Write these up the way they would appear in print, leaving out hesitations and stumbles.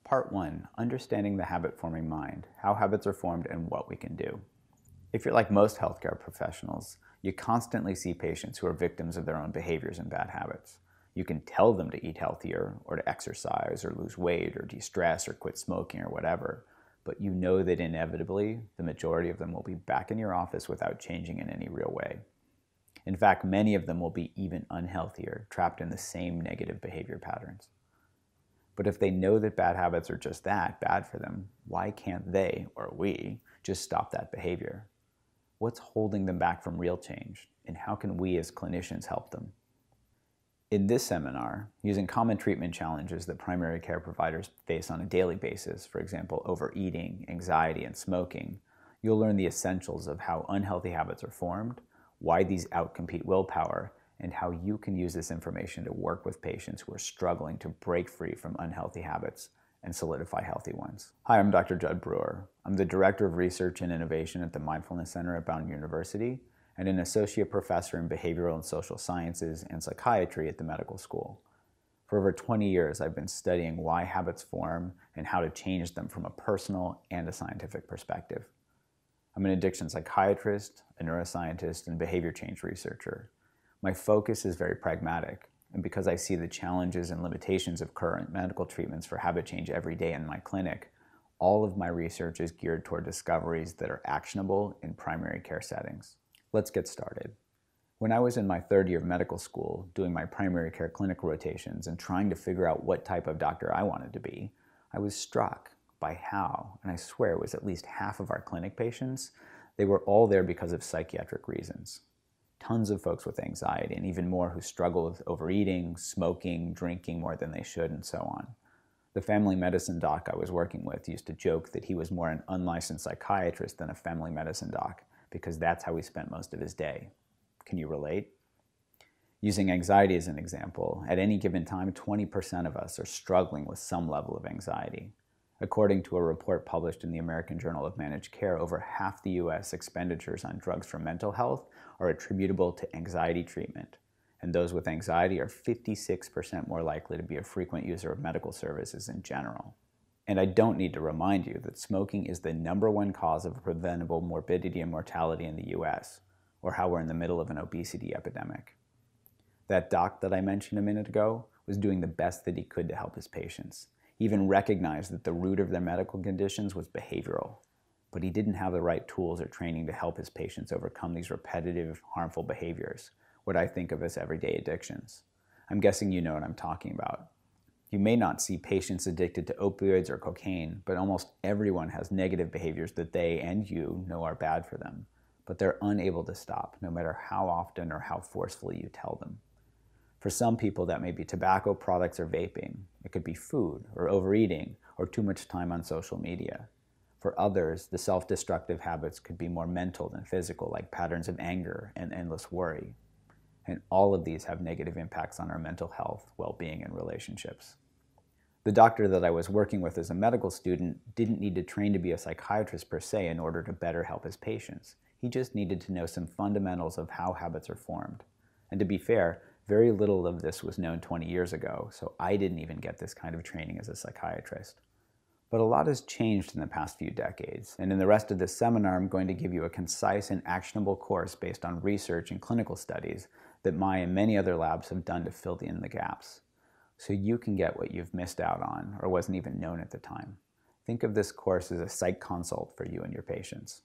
Part 1, Understanding the Habit-Forming Mind, How Habits Are Formed and What We Can Do. If you're like most healthcare professionals, you constantly see patients who are victims of their own behaviors and bad habits. You can tell them to eat healthier, or to exercise, or lose weight, or de-stress, or quit smoking, or whatever, but you know that inevitably, the majority of them will be back in your office without changing in any real way. In fact, many of them will be even unhealthier, trapped in the same negative behavior patterns. But if they know that bad habits are just that, bad for them, why can't they, or we, just stop that behavior? What's holding them back from real change, and how can we as clinicians help them? In this seminar, using common treatment challenges that primary care providers face on a daily basis, for example, overeating, anxiety, and smoking, you'll learn the essentials of how unhealthy habits are formed, why these outcompete willpower, and how you can use this information to work with patients who are struggling to break free from unhealthy habits and solidify healthy ones. Hi, I'm DrJud Brewer. I'm the Director of Research and Innovation at the Mindfulness Center at Brown University and an Associate Professor in Behavioral and Social Sciences and Psychiatry at the medical school. For over 20 years, I've been studying why habits form and how to change them from a personal and a scientific perspective. I'm an addiction psychiatrist, a neuroscientist, and behavior change researcher. My focus is very pragmatic, and because I see the challenges and limitations of current medical treatments for habit change every day in my clinic, all of my research is geared toward discoveries that are actionable in primary care settings. Let's get started. When I was in my third year of medical school, doing my primary care clinical rotations and trying to figure out what type of doctor I wanted to be, I was struck by how, and I swear it was at least half of our clinic patients, they were all there because of psychiatric reasons. Tons of folks with anxiety, and even more who struggle with overeating, smoking, drinking more than they should, and so on. The family medicine doc I was working with used to joke that he was more an unlicensed psychiatrist than a family medicine doc, because that's how he spent most of his day. Can you relate? Using anxiety as an example, at any given time, 20% of us are struggling with some level of anxiety. According to a report published in the American Journal of Managed Care, over half the U.S. expenditures on drugs for mental health are attributable to anxiety treatment, and those with anxiety are 56% more likely to be a frequent user of medical services in general. And I don't need to remind you that smoking is the #1 cause of preventable morbidity and mortality in the U.S., or how we're in the middle of an obesity epidemic. That doc that I mentioned a minute ago was doing the best that he could to help his patients. He even recognized that the root of their medical conditions was behavioral, but he didn't have the right tools or training to help his patients overcome these repetitive, harmful behaviors, what I think of as everyday addictions. I'm guessing you know what I'm talking about. You may not see patients addicted to opioids or cocaine, but almost everyone has negative behaviors that they and you know are bad for them, but they're unable to stop, no matter how often or how forcefully you tell them. For some people, that may be tobacco products or vaping. It could be food or overeating or too much time on social media. For others, the self-destructive habits could be more mental than physical, like patterns of anger and endless worry. And all of these have negative impacts on our mental health, well-being, and relationships. The doctor that I was working with as a medical student didn't need to train to be a psychiatrist per se in order to better help his patients. He just needed to know some fundamentals of how habits are formed. And to be fair, very little of this was known 20 years ago, so I didn't even get this kind of training as a psychiatrist. But a lot has changed in the past few decades, and in the rest of this seminar, I'm going to give you a concise and actionable course based on research and clinical studies that my and many other labs have done to fill in the gaps, so you can get what you've missed out on or wasn't even known at the time. Think of this course as a psych consult for you and your patients.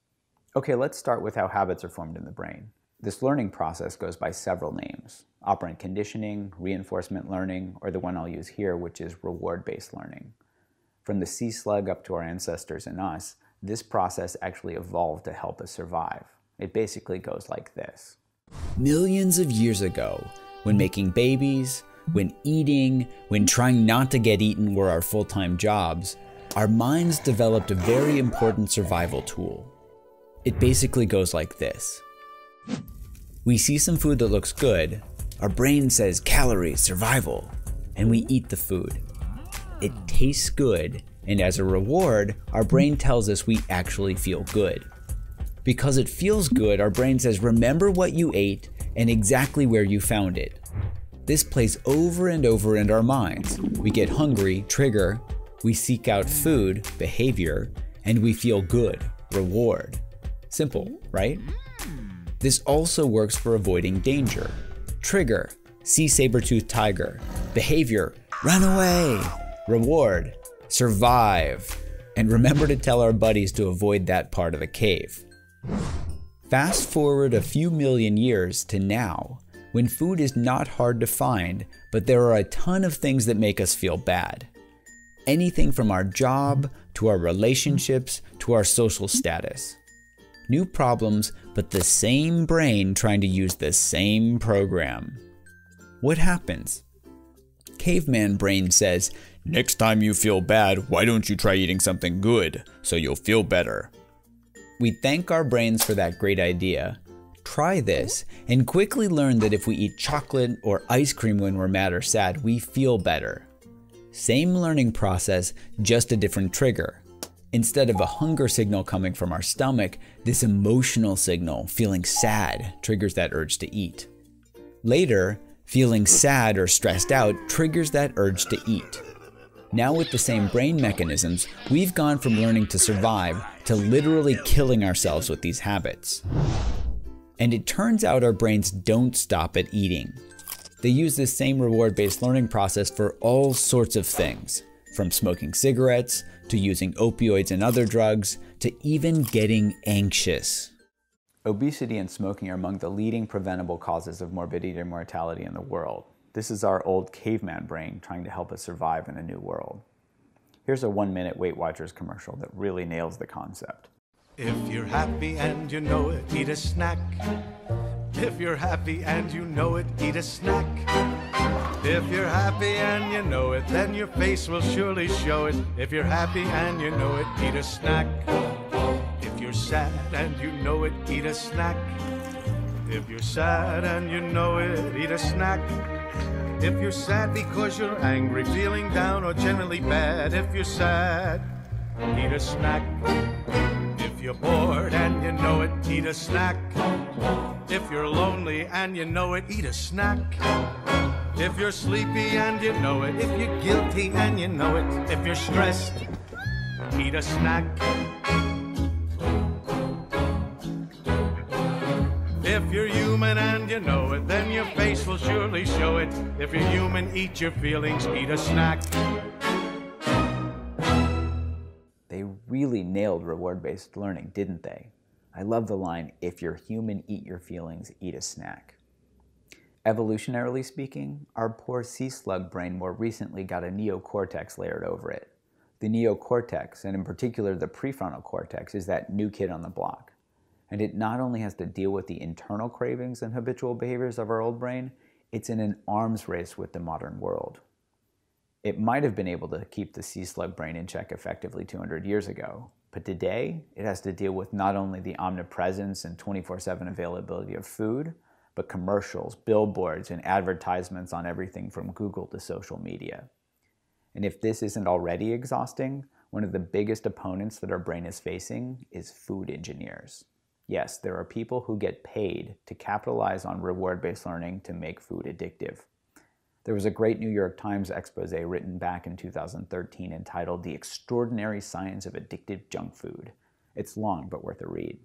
Okay, let's start with how habits are formed in the brain. This learning process goes by several names: operant conditioning, reinforcement learning, or the one I'll use here, which is reward-based learning. From the sea slug up to our ancestors and us, this process actually evolved to help us survive. It basically goes like this. Millions of years ago, when making babies, when eating, when trying not to get eaten were our full-time jobs, our minds developed a very important survival tool. It basically goes like this. We see some food that looks good, our brain says calories, survival, and we eat the food. It tastes good, and as a reward, our brain tells us we actually feel good. Because it feels good, our brain says, remember what you ate and exactly where you found it. This plays over and over in our minds. We get hungry, trigger, We seek out food, behavior, and we feel good, reward. Simple, right? This also works for avoiding danger. Trigger, see saber-toothed tiger. Behavior, run away. Reward, survive. And remember to tell our buddies to avoid that part of the cave. Fast forward a few million years to now, when food is not hard to find, but there are a ton of things that make us feel bad. Anything from our job, to our relationships, to our social status. New problems, but the same brain trying to use the same program. What happens? Caveman brain says, next time you feel bad, why don't you try eating something good, so you'll feel better? We thank our brains for that great idea, try this, and quickly learn that if we eat chocolate or ice cream when we're mad or sad, we feel better. Same learning process, just a different trigger. Instead of a hunger signal coming from our stomach, this emotional signal, feeling sad, triggers that urge to eat. Later, feeling sad or stressed out triggers that urge to eat. Now with the same brain mechanisms, we've gone from learning to survive to literally killing ourselves with these habits. And it turns out our brains don't stop at eating. They use this same reward-based learning process for all sorts of things, from smoking cigarettes, to using opioids and other drugs, to even getting anxious. Obesity and smoking are among the leading preventable causes of morbidity and mortality in the world. This is our old caveman brain trying to help us survive in a new world. Here's a 1-minute Weight Watchers commercial that really nails the concept. If you're happy and you know it, eat a snack. If you're happy and you know it, eat a snack. If you're happy and you know it, then your face will surely show it. If you're happy and you know it, eat a snack. If you're sad and you know it, eat a snack. If you're sad and you know it, eat a snack. If you're sad because you're angry, feeling down, or generally bad, if you're sad, eat a snack. If you're bored and you know it, eat a snack. If you're lonely and you know it, eat a snack. If you're sleepy and you know it, if you're guilty and you know it, if you're stressed, eat a snack. If you're human and you know it, then your face will surely show it. If you're human, eat your feelings, eat a snack. They really nailed reward-based learning, didn't they? I love the line, if you're human, eat your feelings, eat a snack. Evolutionarily speaking, our poor sea slug brain more recently got a neocortex layered over it. The neocortex, and in particular the prefrontal cortex, is that new kid on the block. And it not only has to deal with the internal cravings and habitual behaviors of our old brain, it's in an arms race with the modern world. It might have been able to keep the sea slug brain in check effectively 200 years ago, but today it has to deal with not only the omnipresence and 24/7 availability of food, but commercials, billboards, and advertisements on everything from Google to social media. And if this isn't already exhausting, one of the biggest opponents that our brain is facing is food engineers. Yes, there are people who get paid to capitalize on reward-based learning to make food addictive. There was a great New York Times expose written back in 2013 entitled The Extraordinary Science of Addictive Junk Food. It's long, but worth a read.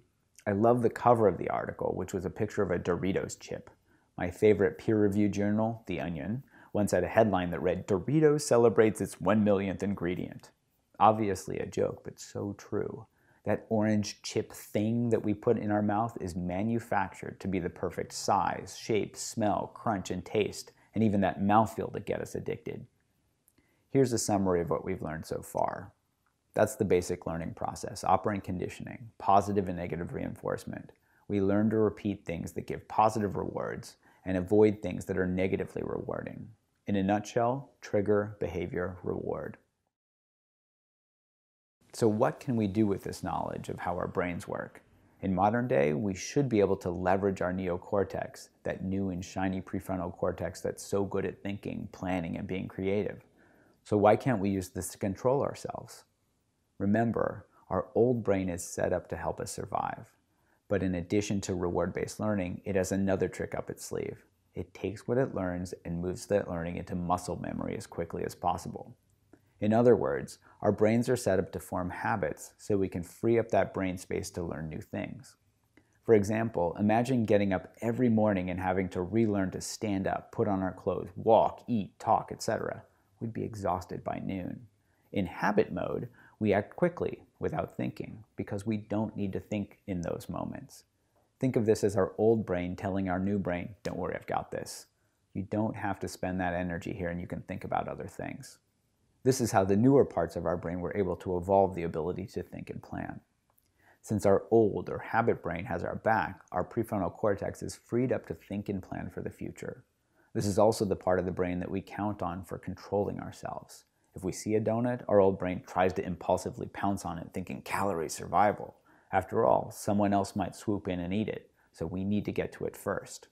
I love the cover of the article, which was a picture of a Doritos chip. My favorite peer-reviewed journal, The Onion, once had a headline that read, "Doritos celebrates its 1 millionth ingredient." Obviously a joke, but so true. That orange chip thing that we put in our mouth is manufactured to be the perfect size, shape, smell, crunch, and taste, and even that mouthfeel to get us addicted. Here's a summary of what we've learned so far. That's the basic learning process, operant conditioning, positive and negative reinforcement. We learn to repeat things that give positive rewards and avoid things that are negatively rewarding. In a nutshell, trigger, behavior, reward. So what can we do with this knowledge of how our brains work? In modern day, we should be able to leverage our neocortex, that new and shiny prefrontal cortex that's so good at thinking, planning, and being creative. So why can't we use this to control ourselves? Remember, our old brain is set up to help us survive. But in addition to reward-based learning, it has another trick up its sleeve. It takes what it learns and moves that learning into muscle memory as quickly as possible. In other words, our brains are set up to form habits so we can free up that brain space to learn new things. For example, imagine getting up every morning and having to relearn to stand up, put on our clothes, walk, eat, talk, etc. We'd be exhausted by noon. In habit mode, we act quickly without thinking because we don't need to think in those moments. Think of this as our old brain telling our new brain, don't worry, I've got this. You don't have to spend that energy here and you can think about other things. This is how the newer parts of our brain were able to evolve the ability to think and plan. Since our old or habit brain has our back, our prefrontal cortex is freed up to think and plan for the future. This is also the part of the brain that we count on for controlling ourselves. If we see a donut, our old brain tries to impulsively pounce on it, thinking calorie survival. After all, someone else might swoop in and eat it, so we need to get to it first.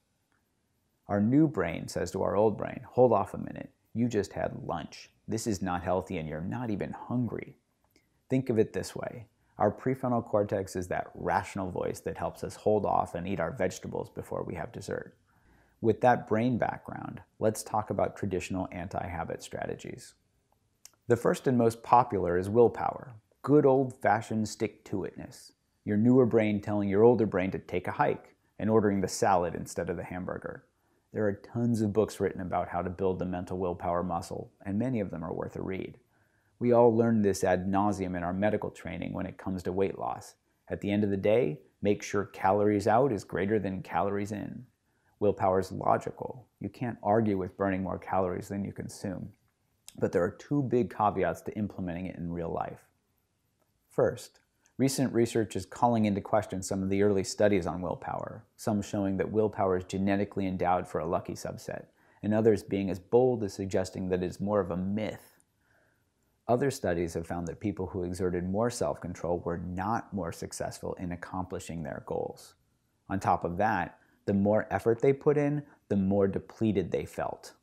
Our new brain says to our old brain, hold off a minute, you just had lunch. This is not healthy and you're not even hungry. Think of it this way. Our prefrontal cortex is that rational voice that helps us hold off and eat our vegetables before we have dessert. With that brain background, let's talk about traditional anti-habit strategies. The first and most popular is willpower, good old-fashioned stick-to-itness. Your newer brain telling your older brain to take a hike and ordering the salad instead of the hamburger. There are tons of books written about how to build the mental willpower muscle, and many of them are worth a read. We all learned this ad nauseum in our medical training when it comes to weight loss. At the end of the day, make sure calories out is greater than calories in. Willpower is logical. You can't argue with burning more calories than you consume. But there are two big caveats to implementing it in real life. First, recent research is calling into question some of the early studies on willpower, some showing that willpower is genetically endowed for a lucky subset, and others being as bold as suggesting that it is more of a myth. Other studies have found that people who exerted more self-control were not more successful in accomplishing their goals. On top of that, the more effort they put in, the more depleted they felt.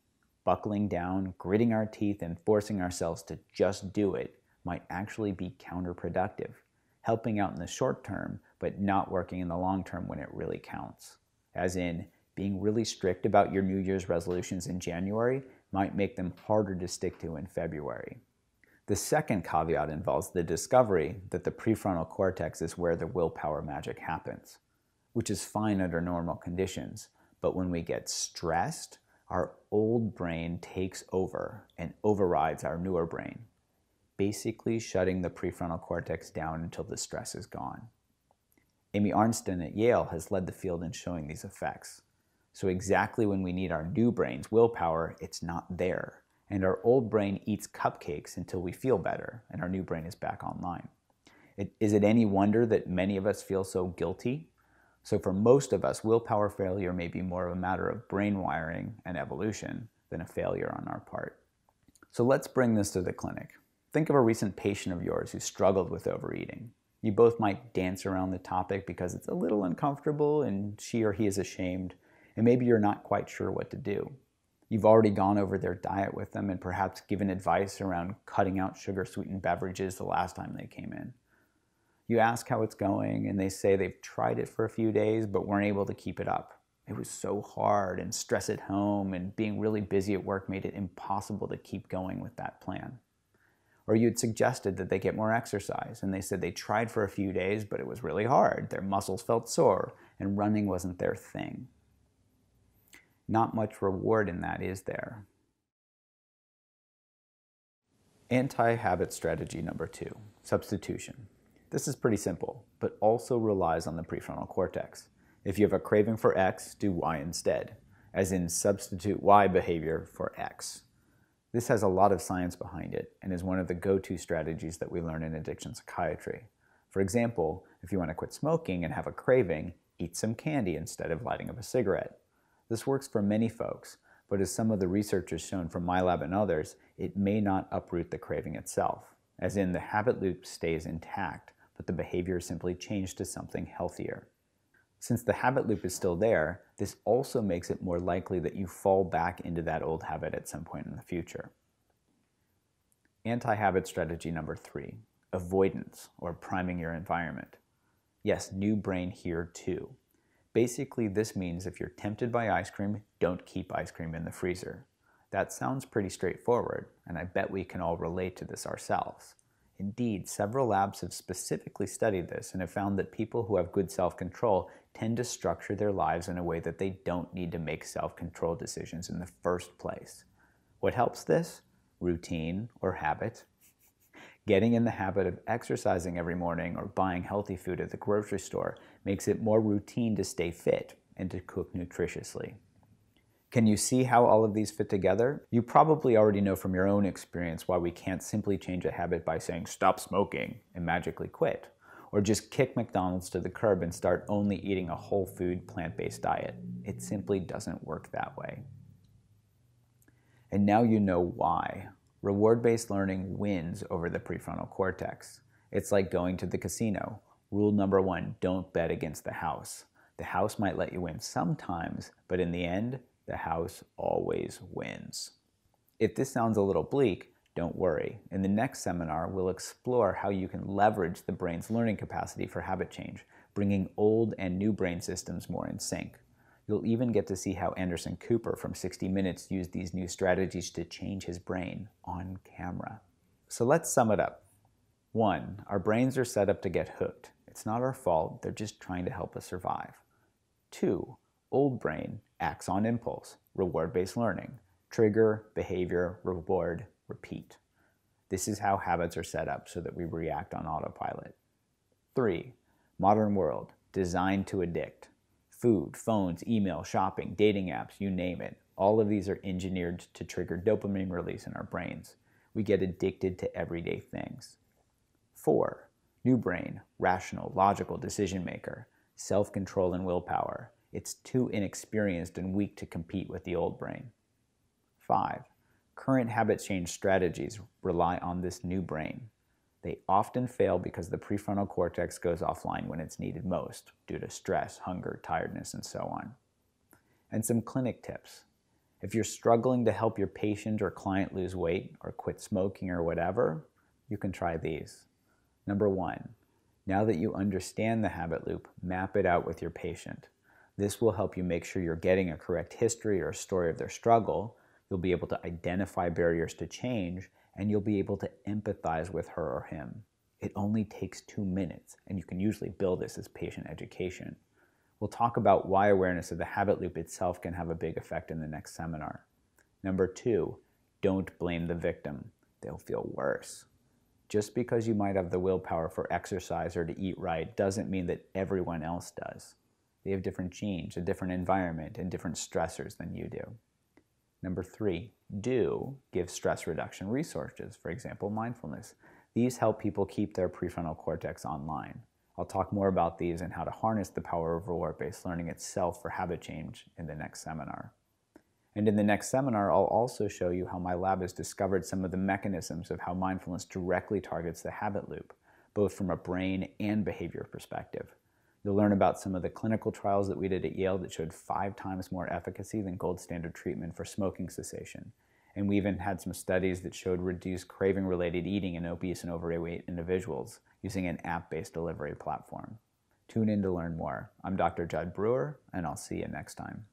Buckling down, gritting our teeth, and forcing ourselves to just do it might actually be counterproductive, helping out in the short term, but not working in the long term when it really counts. As in, being really strict about your New Year's resolutions in January might make them harder to stick to in February. The second caveat involves the discovery that the prefrontal cortex is where the willpower magic happens, which is fine under normal conditions, but when we get stressed, our old brain takes over and overrides our newer brain, basically shutting the prefrontal cortex down until the stress is gone. Amy Arnsten at Yale has led the field in showing these effects. So exactly when we need our new brain's willpower, it's not there. And our old brain eats cupcakes until we feel better and our new brain is back online. Is it any wonder that many of us feel so guilty? So for most of us, willpower failure may be more of a matter of brain wiring and evolution than a failure on our part. So let's bring this to the clinic. Think of a recent patient of yours who struggled with overeating. You both might dance around the topic because it's a little uncomfortable and she or he is ashamed, and maybe you're not quite sure what to do. You've already gone over their diet with them and perhaps given advice around cutting out sugar-sweetened beverages the last time they came in. You ask how it's going and they say they've tried it for a few days but weren't able to keep it up. It was so hard, and stress at home and being really busy at work made it impossible to keep going with that plan. Or you'd suggested that they get more exercise and they said they tried for a few days but it was really hard. Their muscles felt sore and running wasn't their thing. Not much reward in that, is there? Anti-habit strategy number 2, substitution. This is pretty simple, but also relies on the prefrontal cortex. If you have a craving for X, do Y instead, as in substitute Y behavior for X. This has a lot of science behind it and is one of the go-to strategies that we learn in addiction psychiatry. For example, if you want to quit smoking and have a craving, eat some candy instead of lighting up a cigarette. This works for many folks, but as some of the research has shown from my lab and others, it may not uproot the craving itself, as in the habit loop stays intact, but the behavior is simply changed to something healthier. Since the habit loop is still there, this also makes it more likely that you fall back into that old habit at some point in the future. Anti-habit strategy number 3, avoidance or priming your environment. Yes, new brain here too. Basically, this means if you're tempted by ice cream, don't keep ice cream in the freezer. That sounds pretty straightforward, and I bet we can all relate to this ourselves. Indeed, several labs have specifically studied this and have found that people who have good self-control tend to structure their lives in a way that they don't need to make self-control decisions in the first place. What helps this? Routine or habit. Getting in the habit of exercising every morning or buying healthy food at the grocery store makes it more routine to stay fit and to cook nutritiously. Can you see how all of these fit together? You probably already know from your own experience why we can't simply change a habit by saying stop smoking and magically quit, or just kick McDonald's to the curb and start only eating a whole food, plant-based diet. It simply doesn't work that way. And now you know why. Reward-based learning wins over the prefrontal cortex. It's like going to the casino. Rule number 1, don't bet against the house. The house might let you win sometimes, but in the end, the house always wins. If this sounds a little bleak, don't worry. In the next seminar, we'll explore how you can leverage the brain's learning capacity for habit change, bringing old and new brain systems more in sync. You'll even get to see how Anderson Cooper from 60 Minutes used these new strategies to change his brain on camera. So let's sum it up. 1, our brains are set up to get hooked. It's not our fault, they're just trying to help us survive. 2, old brain acts on impulse, reward-based learning. Trigger, behavior, reward, repeat. This is how habits are set up so that we react on autopilot. 3, modern world, designed to addict. Food, phones, email, shopping, dating apps, you name it. All of these are engineered to trigger dopamine release in our brains. We get addicted to everyday things. 4, new brain, rational, logical decision maker, self-control and willpower. It's too inexperienced and weak to compete with the old brain. 5, current habit change strategies rely on this new brain. They often fail because the prefrontal cortex goes offline when it's needed most, due to stress, hunger, tiredness, and so on. And some clinic tips. If you're struggling to help your patient or client lose weight or quit smoking or whatever, you can try these. Number 1, now that you understand the habit loop, map it out with your patient. This will help you make sure you're getting a correct history or story of their struggle. You'll be able to identify barriers to change, and you'll be able to empathize with her or him. It only takes 2 minutes, and you can usually bill this as patient education. We'll talk about why awareness of the habit loop itself can have a big effect in the next seminar. Number 2, don't blame the victim. They'll feel worse. Just because you might have the willpower for exercise or to eat right doesn't mean that everyone else does. They have different genes, a different environment, and different stressors than you do. Number 3, do give stress reduction resources, for example, mindfulness. These help people keep their prefrontal cortex online. I'll talk more about these and how to harness the power of reward-based learning itself for habit change in the next seminar. And in the next seminar, I'll also show you how my lab has discovered some of the mechanisms of how mindfulness directly targets the habit loop, both from a brain and behavior perspective. You'll learn about some of the clinical trials that we did at Yale that showed 5 times more efficacy than gold standard treatment for smoking cessation. And we even had some studies that showed reduced craving-related eating in obese and overweight individuals using an app-based delivery platform. Tune in to learn more. I'm Dr. Judd Brewer, and I'll see you next time.